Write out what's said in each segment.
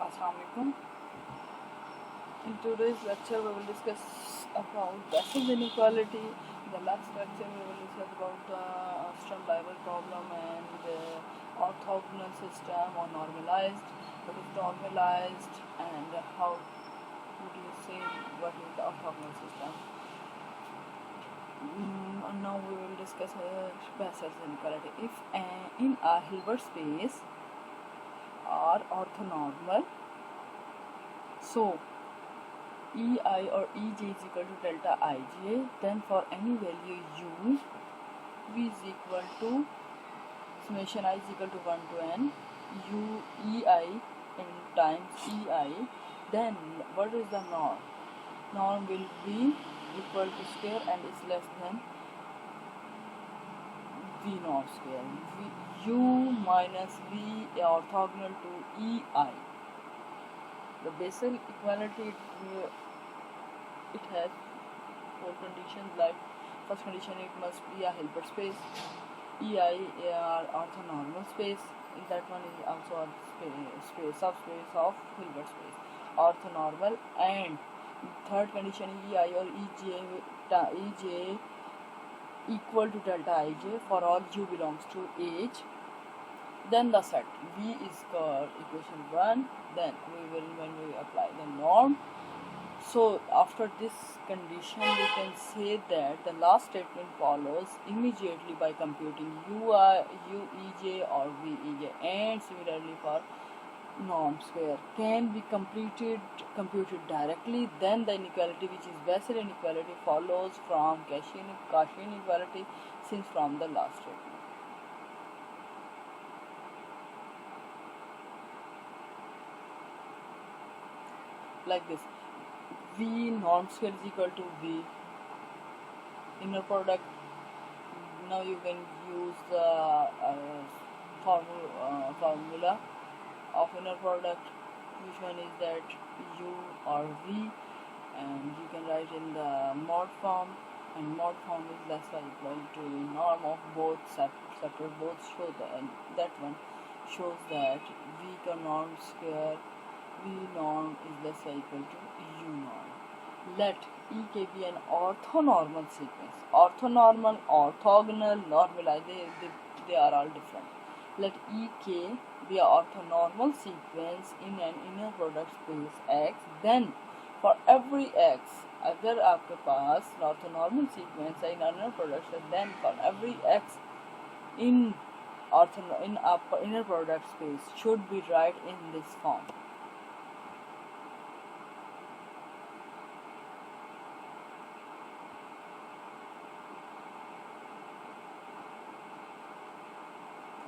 Assalamualaikum. In today's lecture, we will discuss about Bessel's inequality. In the last lecture, we will discuss about the Stern-Liebel problem and the orthogonal system or normalized. What is normalized and how would you say what is the orthogonal system? And now we will discuss Bessel's inequality. If in a Hilbert space are orthonormal, so EI or EJ is equal to delta IJ, then for any value U, V is equal to summation I is equal to 1 to N, U EI in times EI, then what is the norm? Norm will be equal to square and is less than V norm square. U minus V orthogonal to EI. The Bessel equality, it has four conditions. Like first condition, it must be a Hilbert space. EI are orthonormal space. That one is also a subspace of Hilbert space, orthonormal. And third condition, EI or EJ equal to delta IJ for all U belongs to H. Then the set V is called equation 1. Then when we apply the norm. So after this condition, we can say that the last statement follows immediately by computing UEJ or VEJ, and similarly for norm square can be computed directly. Then the inequality, which is Bessel inequality, follows from Cauchy inequality, since from the last statement. Like this, V norm square is equal to V inner product. Now you can use the formula of inner product. Which one is that, U or V? And you can write in the mod form, and mod form is less or equal to norm of both separate. Both show that one shows that V norm square V norm is less or equal to U norm. Let EK be an orthonormal sequence. Orthonormal, orthogonal, normalized, they are all different. Let EK be an orthonormal sequence in an inner product space X. Then for every X, अगर आपके पास orthonormal sequence है in inner product, then for every X in inner product space should be right in this form.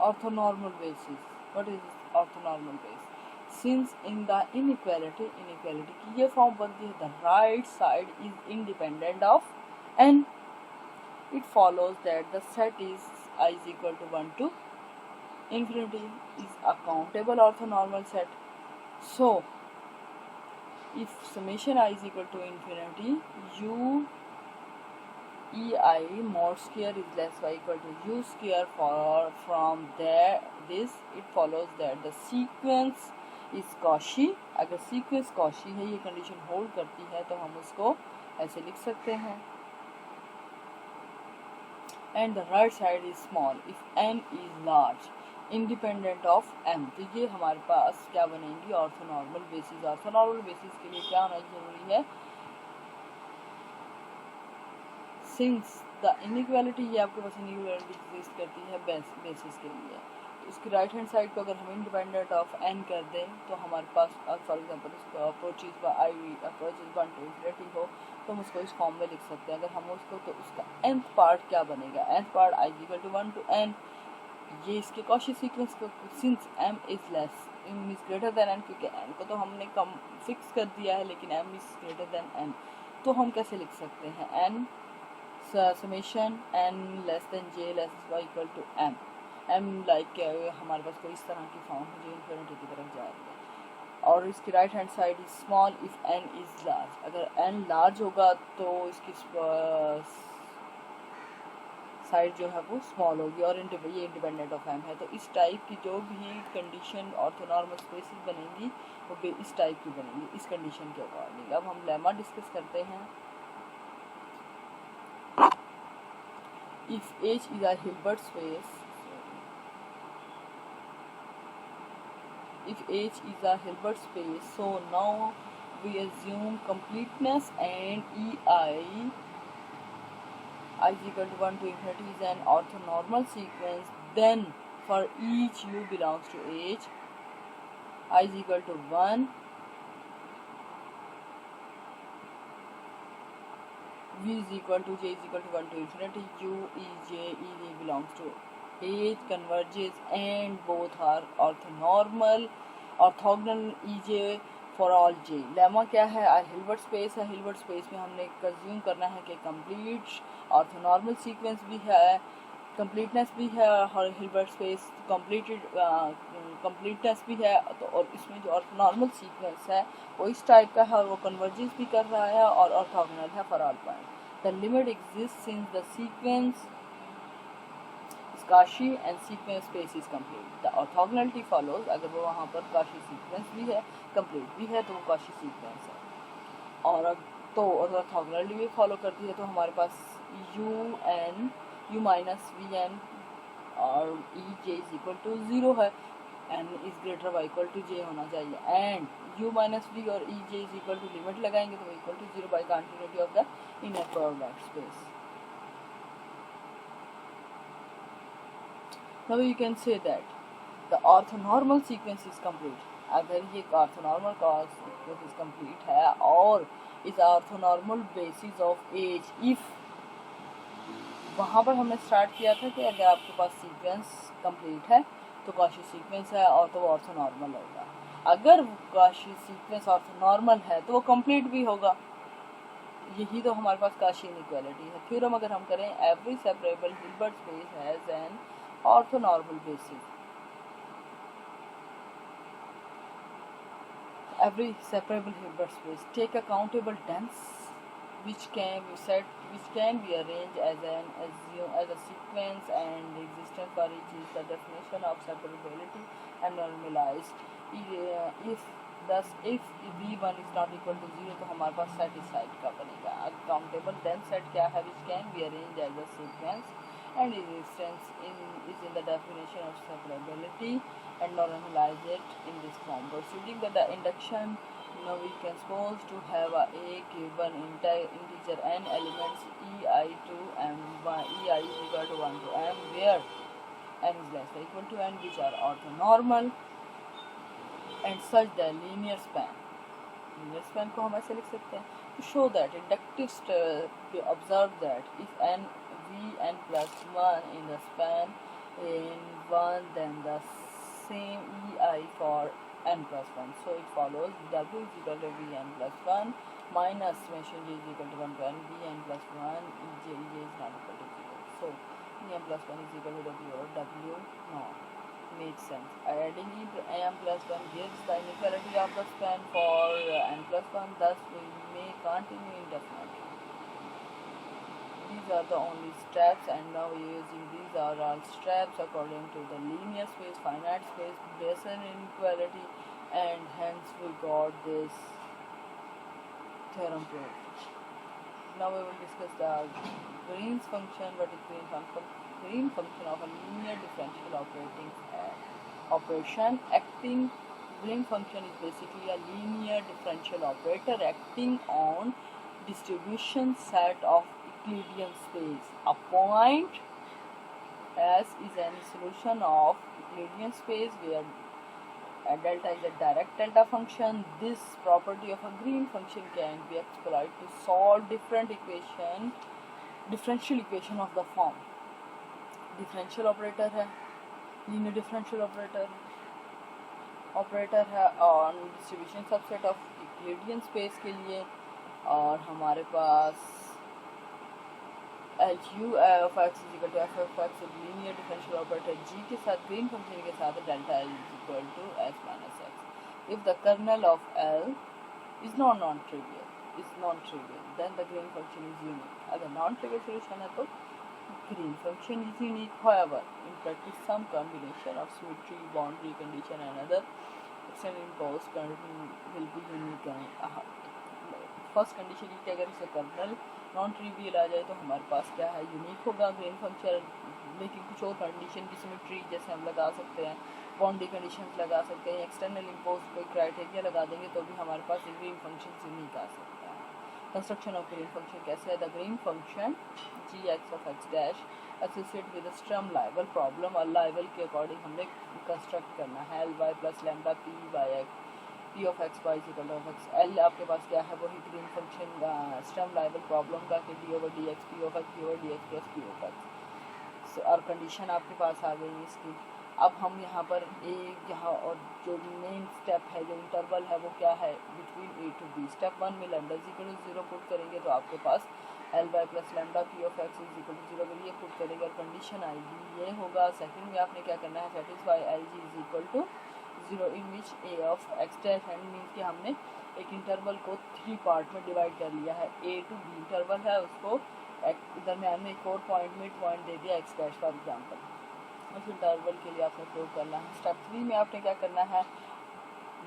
Orthonormal basis. What is orthonormal base? Since in the inequality की ये form बनती है, the right side is independent of n, it follows that the set is I is equal to 1 to infinity is a countable orthonormal set. So if summation I is equal to infinity, U EI mod square is less y equal to U square. From there this it follows that the sequence is Cauchy. अगर sequence Cauchy है, ये condition hold करती है, तो हम उसको ऐसे लिख सकते हैं. And the right side is small if n is large, independent of m. तो ये हमारे पास क्या बनेंगी, ऑर्थोनॉर्मल बेसिस. ऑर्थोनॉर्मल बेसिस के लिए क्या होना जरूरी है, सिंस द इनइक्वालिटी, ये आपके पास इनइक्वालिटी एग्जिस्ट करती है बेसिस के लिए. इसकी राइट हैंड साइड को अगर हम इंडिपेंडेंट ऑफ n कर दें, तो हमारे पास फॉर एग्जांपल इसको approaches by approaches 1 to infinity हो, तो हम उसको इस फॉर्म में लिख सकते हैं. अगर हम उसको, तो उसका nth पार्ट क्या बनेगा, nth part i equal to 1 to n. ये इसके कॉशी सीक्वेंस को, since m is less m is greater than n, क्योंकि n को तो हमने कम फिक्स कर दिया है, लेकिन m is greater than n, तो हम कैसे लिख सकते हैं, n summation n less than j less y equal to m. m like हमारे पास कोई इस तरह की फॉर्म है जो इन्फिनिटी की तरफ जा रही है. और इसकी right hand side is small if n is large. अगर n लार्ज होगा तो इसकी साइड जो है वो स्मॉल होगी और ये इंडिपेंडेंट ऑफ एम है। तो इस टाइप की जो भी कंडीशन ऑर्थोनॉर्मल स्पेसेस बनेंगी वो भी इस टाइप की बनेंगी, इस कंडीशन के अकॉर्डिंग। अब हम लेमा डिस्कस करते हैं। If H is a Hilbert space, if H is a Hilbert space, so now we assume completeness and EI I is equal to 1 to infinity is an orthonormal sequence. Then for each U belongs to H, I is equal to 1, V is equal to J is equal to 1 to infinity, U E J E J belongs to H, converges, and both are orthonormal, orthogonal EJ for all J. Lemma क्या है? Hilbert space है। Hilbert space में हमने consume करना है कि complete orthonormal sequence भी है, कंप्लीटनेस भी है, और हिल्बर्ट स्पेस कंप्लीटनेस भी है। तो और इसमें जो ऑर्थोनॉर्मल सीक्वेंस है वो इस टाइप का है और वो कन्वर्जेंस भी कर रहा है और ऑर्थोगोनल है for all point. The limit exist since the sequence Kashi and sequence space is complete. The orthogonality follows, अगर वो वहाँ पर काशी सीक्वेंस भी है, कंप्लीट भी है, तो वो काशी सीक्वेंस है। और तो ऑर्थोगोनलिटी भी फॉलो करती है, तो हमारे पास यू माइनस वी एन और E J is equal to 0 है, N is greater Y equal to J होना चाहिए, एंड यू माइनस वी और E J is equal to limit लगाएंगे तो equal to 0 by continuity of the inner product space. Now you can say that the orthonormal sequence is complete. अगर ये orthonormal sequence is complete है और is orthonormal basis of H, if वहाँ पर हमने start किया था कि अगर आपके पास सीक्वेंस कंप्लीट है तो काशी सीक्वेंस है और तो वो ऑर्थोनॉर्मल होगा। अगर काशी सीक्वेंस ऑर्थोनॉर्मल है तो वो कंप्लीट भी होगा। यही तो हमारे पास काशी इनइक्वालिटी है। फिर हम अगर हम करें every separable Hilbert space has an orthonormal basis. Every separable Hilbert space take a countable dense which can be arranged as a sequence, and the existence for each is the definition of separability and normalized. If V1 is not equal to 0 तो हमारे पास satisfied का बनेगा। countable dense set क्या है? which can be arranged as a sequence and existence is in the definition of separability and normalize it in this form. Proceeding the induction, now we can suppose to have a given integer n elements ei to m, ei is equal to 1 to m, where n is less or equal to n, which are orthonormal and such the linear span को हम ऐसे लिख सकते हैं to show that inductive observe that if n Vn plus 1 in the span in 1, then the same ei for n plus 1. So it follows w is equal to Vn plus 1 minus mention j is equal to 1 to n, Vn plus 1 ej is not equal to 0. So Vn plus 1 is equal to w or w not. Makes sense. Adding m plus 1 gives the inequality of the span for n plus 1, thus we may continue indefinitely. These are the only steps, and now using these are all steps according to the linear space, finite space, Bayesian inequality, and hence we got this theorem proved. Now we will discuss the Green's function. What is Green's function? Green function of a linear differential operation acting. Green function is basically a linear differential operator acting on distribution set of Euclidean space. A point S is any solution of Euclidean space where delta is a direct delta function. This property of a green function can be exploited to solve differential equation of the form. Differential operator है, linear differential operator है on distribution subset of Euclidean space के लिए, और हमारे पास u of x is equal to f of x linear differential operator g के साथ green function के साथ delta L is equal to s minus x. If the kernel of L is non-trivial, then the green function is unique. अगर non-trivial solution है तो green function is unique. However, in practice, some combination of symmetry, boundary condition, and other external imposed condition will be unique. First condition ये कि अगर इसे colonel non trivial आ जाए तो हमारे पास क्या है, यूनिक होगा ग्रीन फंक्शन। लेकिन कुछ और कंडीशन की सिमेट्री जैसे हम लगा सकते हैं, बाउंड्री कंडीशंस लगा सकते हैं, एक्सटर्नल इम्पोज कोई क्राइटेरिया लगा देंगे तो भी हमारे पास ग्रीन फंक्शन यूनिक आ सकता है। कंस्ट्रक्शन ऑफ ग्रीन फंक्शन कैसे है? The Green function G X of X dash associate with Sturm Liouville problem, और लाइवल के अकॉर्डिंग हमने कंस्ट्रक्ट करना है L Y plus lambda P Y X P of X Y equal of X. L आपके पास क्या है, वही Green function Sturm Liouville problem का कि D over D X P of x D over D x plus P of x. और condition आपके पास आ गई इसकी। अब हम यहाँ पर यहाँ और जो मेन स्टेप है, जो इंटरवल है, वो क्या है, between A to B. Step 1 में lambda is equal to 0 put करेंगे तो आपके पास L Y plus lambda P of X is equal to 0 के लिए पुट करेंगे और कंडीशन आएगी ये होगा। सेकंड में आपने क्या करना है, satisfy L G is equal to 0 in which A of X dash and means कि हमने एक इंटरवल को 3 पार्ट में डिवाइड कर लिया है। ए टू बी इंटरवल है, उसको दरम्यान में एक और पॉइंट मिड पॉइंट दे दिया एक्स डैश फॉर एग्जाम्पल। उस इंटरवल के लिए आपने प्रूव करना है। स्टेप 3 में आपने क्या करना है,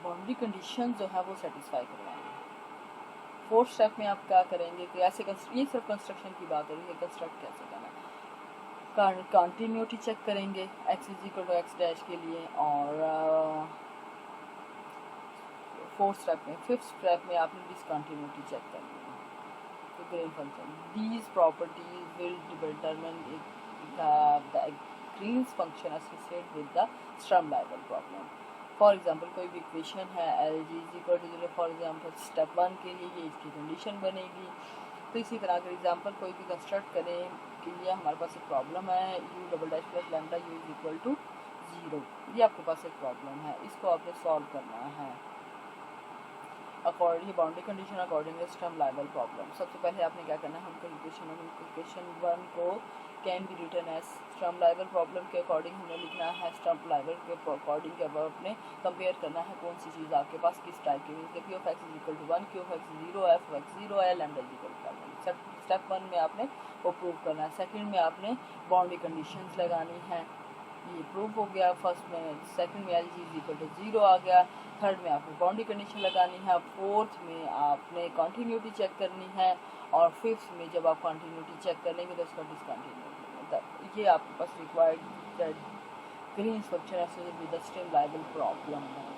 बाउंड्री कंडीशन जो है वो सेटिस्फाई करवानी है। फोर्थ स्टेप में आप क्या करेंगे कि ऐसे ये सिर्फ कंस्ट्रक्शन की बात हो रही है, कंस्ट्रक्ट कैसे करना है। कंटिन्यूटी चेक करेंगे X is equal to X dash के लिए, और फोर्थ स्टेप में फिफ्थ स्टेप में आपने डिसकंटिन्यूटी चेक करनी है। तो Green function these properties will determine the Green function associated with the Sturm Liouville problem. For example कोई भी इक्वेशन है L G is equal to 0, for example step 1 के लिए ये इसकी कंडीशन बनेगी। तो इसी तरह अगर एग्जांपल कोई भी कंस्ट्रक्ट करें के लिए हमारे पास एक प्रॉब्लम है U double dash plus lambda U is equal to 0, ये आपके पास एक प्रॉब्लम है, इसको आपने सॉल्व करना है according boundary condition according Sturm Liouville problem. सबसे पहले आपने क्या करना है, हमको इक्वेशन 1 को can be written as Sturm Liouville problem के अकॉर्डिंग हमें लिखना है। स्टर्म लाइवल के अकॉर्डिंग के अब आपने कंपेयर करना है कौन सी चीज़ आपके पास किस टाइप की, mean P of X is equal to 1, Q of X 0, F of X 0 है, lambda is equal to 1। Step 1 में आपने वो प्रूव करना है। सेकंड में आपने बाउंड्री कंडीशंस लगानी है, ये प्रूव हो गया फर्स्ट में। सेकंड में L G is equal to 0 आ गया। थर्ड में आपने बाउंड्री कंडीशन लगानी है। फोर्थ में आपने कंटिन्यूटी चेक करनी है, और फिफ्थ में जब आप कंटिन्यूटी चेक कर लेंगे तो उसका डिसकंटिन्यूटी, ये आपके पास required Green function associated with the Sturm Liouville problem है।